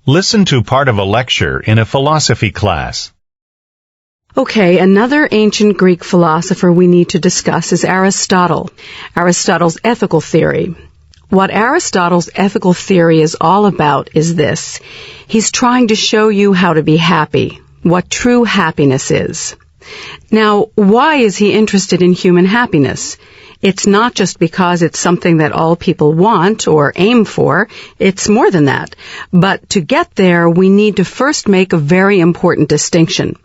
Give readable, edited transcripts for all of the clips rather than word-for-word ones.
Listen to part of a lecture in a philosophy class. Okay, another ancient Greek philosopher we need to discuss is Aristotle. Aristotle's ethical theory. What Aristotle's ethical theory is all about is this. He's trying to show you how to be happy, what true happiness is. Now, why is he interested in human happiness? It's not just because it's something that all people want or aim for. It's more than that. But to get there, we need to first make a very important distinction.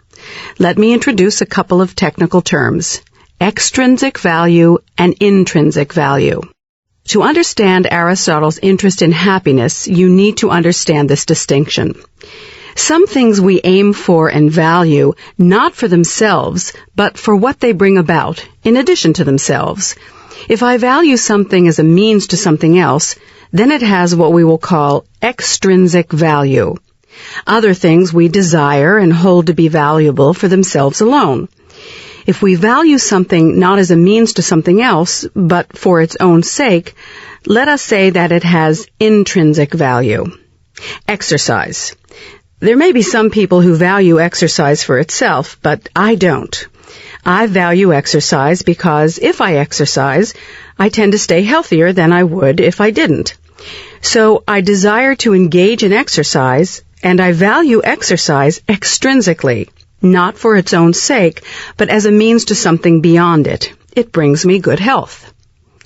Let me introduce a couple of technical terms: extrinsic value and intrinsic value. To understand Aristotle's interest in happiness, you need to understand this distinction. Some things we aim for and value not for themselves, but for what they bring about, in addition to themselves. If I value something as a means to something else, then it has what we will call extrinsic value. Other things we desire and hold to be valuable for themselves alone. If we value something not as a means to something else, but for its own sake, let us say that it has intrinsic value. Exercise. There may be some people who value exercise for itself, but I don't. I value exercise because if I exercise, I tend to stay healthier than I would if I didn't. So I desire to engage in exercise, and I value exercise extrinsically, not for its own sake, but as a means to something beyond it. It brings me good health.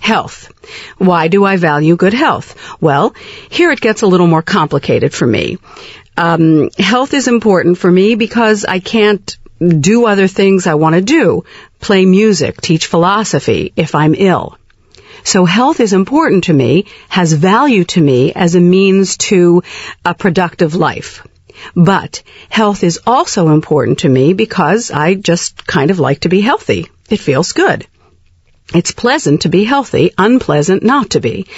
Health. Why do I value good health? Well, here it gets a little more complicated for me. Health is important for me because I can't do other things I want to do, play music, teach philosophy, if I'm ill. So health is important to me, has value to me as a means to a productive life. But health is also important to me because I just kind of like to be healthy. It feels good. It's pleasant to be healthy, unpleasant not to be.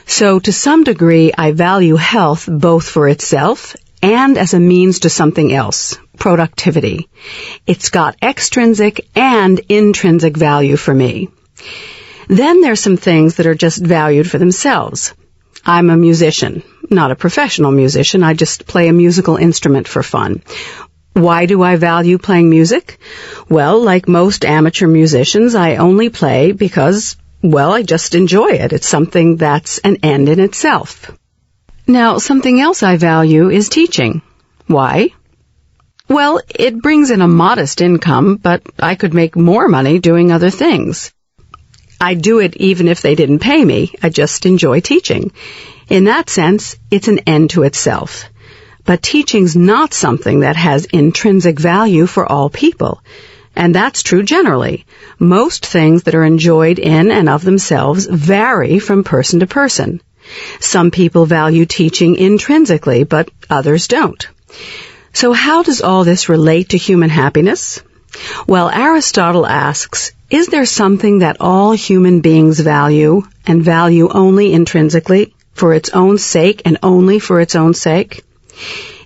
So to some degree, I value health both for itself and as a means to something else, productivity. It's got extrinsic and intrinsic value for me. Then there's some things that are just valued for themselves. I'm a musician, not a professional musician. I just play a musical instrument for fun. Why do I value playing music? Well, like most amateur musicians, I only play because, well, I just enjoy it. It's something that's an end in itself. Now, something else I value is teaching. Why? Well, it brings in a modest income, but I could make more money doing other things. I'd do it even if they didn't pay me. I just enjoy teaching. In that sense, it's an end to itself. But teaching's not something that has intrinsic value for all people. And that's true generally. Most things that are enjoyed in and of themselves vary from person to person. Some people value teaching intrinsically, but others don't. So how does all this relate to human happiness? Well, Aristotle asks, is there something that all human beings value, and value only intrinsically, for its own sake and only for its own sake?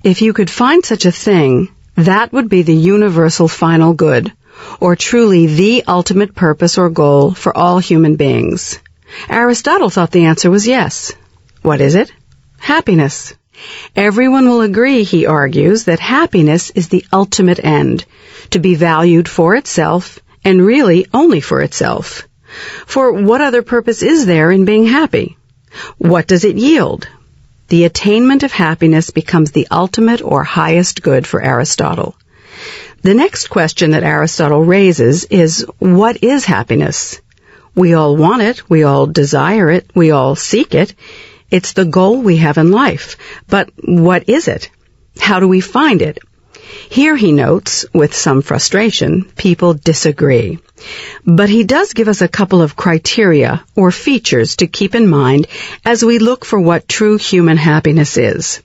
If you could find such a thing, that would be the universal final good, or truly the ultimate purpose or goal for all human beings. Aristotle thought the answer was yes. What is it? Happiness. Everyone will agree, he argues, that happiness is the ultimate end, to be valued for itself, and really only for itself. For what other purpose is there in being happy? What does it yield? The attainment of happiness becomes the ultimate or highest good for Aristotle. The next question that Aristotle raises is, what is happiness? We all want it, we all desire it, we all seek it. It's the goal we have in life. But what is it? How do we find it? Here, he notes, with some frustration, people disagree. But he does give us a couple of criteria or features to keep in mind as we look for what true human happiness is.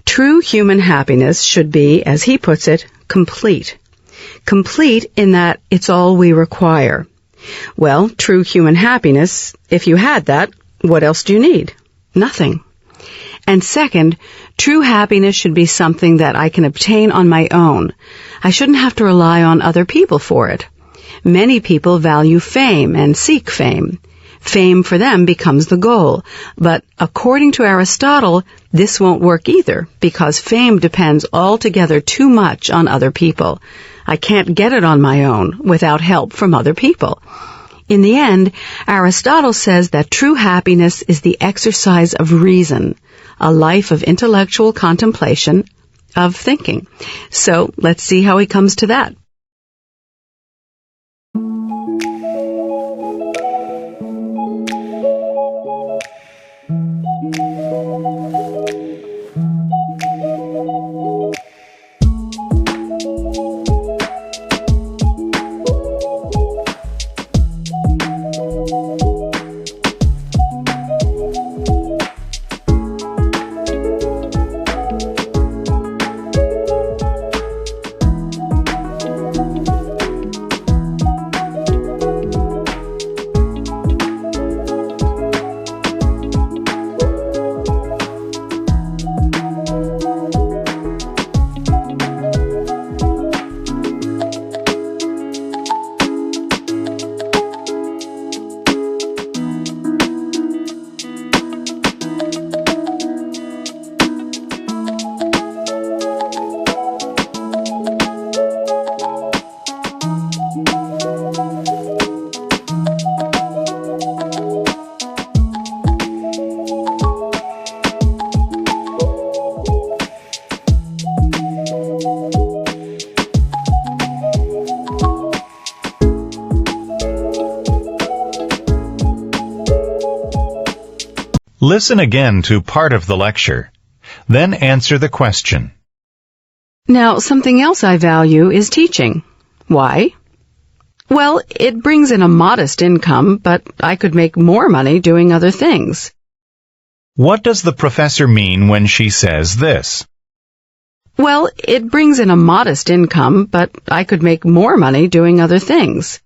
True human happiness should be, as he puts it, complete. Complete in that it's all we require. Well, true human happiness, if you had that, what else do you need? Nothing. And second, true happiness should be something that I can obtain on my own. I shouldn't have to rely on other people for it. Many people value fame and seek fame. Fame for them becomes the goal. But according to Aristotle, this won't work either, because fame depends altogether too much on other people. I can't get it on my own without help from other people. In the end, Aristotle says that true happiness is the exercise of reason, a life of intellectual contemplation, of thinking. So let's see how he comes to that. Listen again to part of the lecture. Then answer the question. Now, something else I value is teaching. Why? Well, it brings in a modest income, but I could make more money doing other things. What does the professor mean when she says this? Well, it brings in a modest income, but I could make more money doing other things.